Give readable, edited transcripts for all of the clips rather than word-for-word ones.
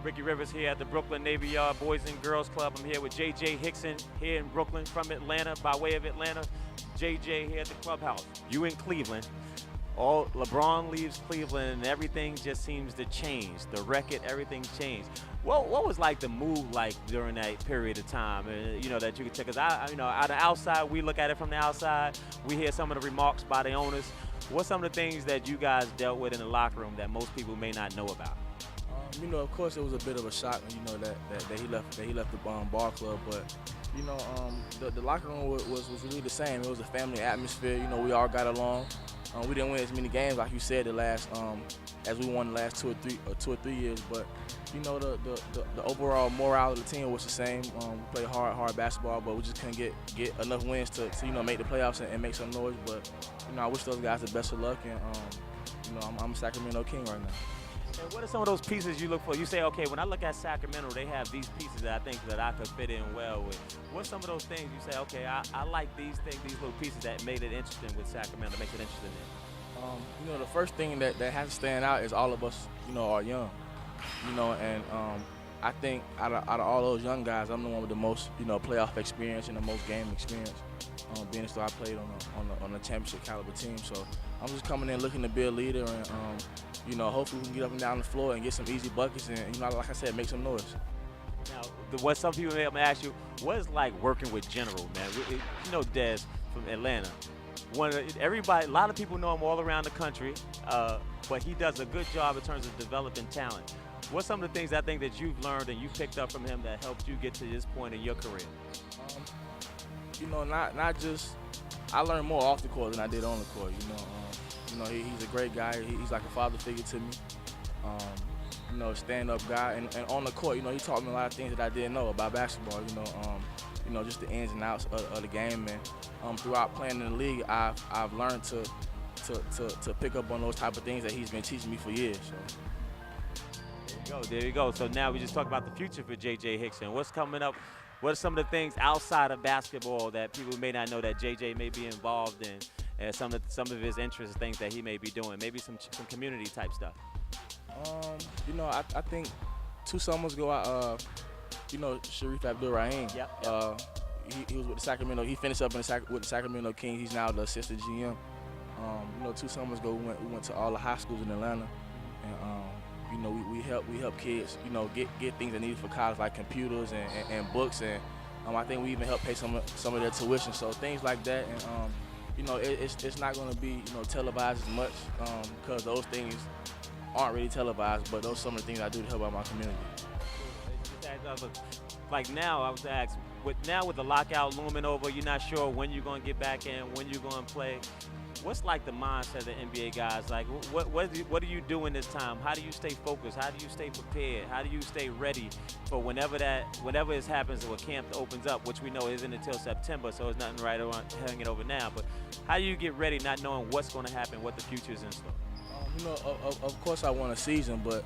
Ricky Rivers here at the Brooklyn Navy Yard Boys and Girls Club. I'm here with JJ Hickson here in Brooklyn from Atlanta, by way of Atlanta. JJ here at the clubhouse. You in Cleveland. All LeBron leaves Cleveland and everything just seems to change. The record, everything changed. What was like the move like during that period of time? You know, that you could take, because out of the outside, we look at it from the outside. We hear some of the remarks by the owners. What's some of the things that you guys dealt with in the locker room that most people may not know about? You know, of course, it was a bit of a shock, you know, that he left the ball club. But you know, the locker room was really the same. It was a family atmosphere. You know, we all got along. We didn't win as many games, like you said, as we won the last two or three years. But you know, the overall morale of the team was the same. We played hard basketball, but we just couldn't get enough wins to you know, make the playoffs and make some noise. But you know, I wish those guys the best of luck, and you know, I'm a Sacramento King right now. And what are some of those pieces you look for? You say, okay, when I look at Sacramento, they have these pieces that I think that I could fit in well with. What's some of those things you say, okay, I like these things, these little pieces that made it interesting with Sacramento, makes it interesting there? You know, the first thing that has to stand out is all of us, you know, are young. You know, and I think out of all those young guys, I'm the one with the most, you know, playoff experience and the most game experience. Being as though I played on a championship caliber team, so I'm just coming in looking to be a leader, and you know, hopefully we can get up and down the floor and get some easy buckets, and you know, like I said, make some noise. Now, what some people may ask you, what is like working with General, man? You know, Des from Atlanta. A lot of people know him all around the country, but he does a good job in terms of developing talent. What's some of the things I think that you've learned and you picked up from him that helped you get to this point in your career? You know, not just, I learned more off the court than I did on the court. You know, he's a great guy. He's like a father figure to me. You know, stand-up guy, and on the court, you know, he taught me a lot of things that I didn't know about basketball. You know, just the ins and outs of the game, and throughout playing in the league, I've learned to pick up on those type of things that he's been teaching me for years. So. There you go. So now we just talk about the future for JJ Hickson. What's coming up? What are some of the things outside of basketball that people may not know that JJ may be involved in, and some of his interests, things that he may be doing, maybe some community type stuff? You know, I think 2 summers ago, you know, Sharif Abdul-Rahim. Yep. He was with the Sacramento. He finished up with the Sacramento Kings. He's now the assistant GM. You know, 2 summers ago, we went to all the high schools in Atlanta, and you know, we help kids, you know, get things they need for college, like computers and books, and I think we even help pay some of their tuition. So things like that, and you know, it's not going to be, you know, televised as much, because those things aren't really televised, but those are some of the things I do to help out my community. Like now, I was asked, with the lockout looming over, you're not sure when you're going to get back in, when you're going to play. What's like the mindset of the NBA guys? Like, what do you do in this time? How do you stay focused? How do you stay prepared? How do you stay ready for whenever it happens or camp opens up, which we know isn't until September, so it's nothing right around hanging over now. But how do you get ready, not knowing what's going to happen, what the future is in store? You know, of course I want a season, but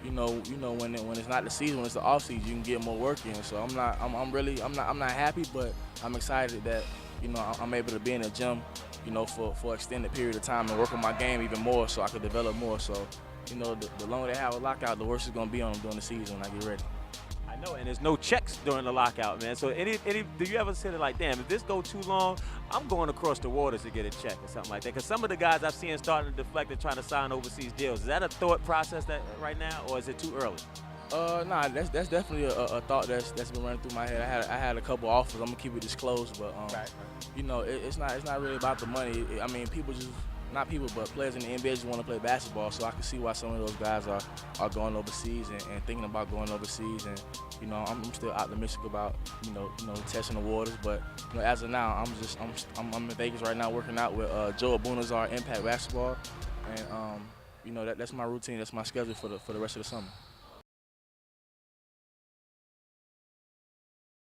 you know when it's not the season, when it's the off season, you can get more work in. So I'm not happy, but I'm excited that, you know, I'm able to be in the gym, you know, for an extended period of time and work on my game even more so I could develop more. So, you know, the longer they have a lockout, the worse it's going to be on them during the season when I get ready. I know, and there's no checks during the lockout, man. So do you ever say like, damn, if this go too long, I'm going across the waters to get a check or something like that? Because some of the guys I've seen starting to deflect and trying to sign overseas deals. Is that a thought process that right now, or is it too early? Nah, that's definitely a thought that's been running through my head. I had a couple offers. I'm gonna keep it disclosed, but right. You know, it's not really about the money. I mean, but players in the NBA just want to play basketball. So I can see why some of those guys are going overseas and thinking about going overseas. And you know, I'm still optimistic about you know testing the waters. But you know, as of now, I'm in Vegas right now working out with Joe Abunazar, Impact Basketball, and you know that's my routine. That's my schedule for the rest of the summer.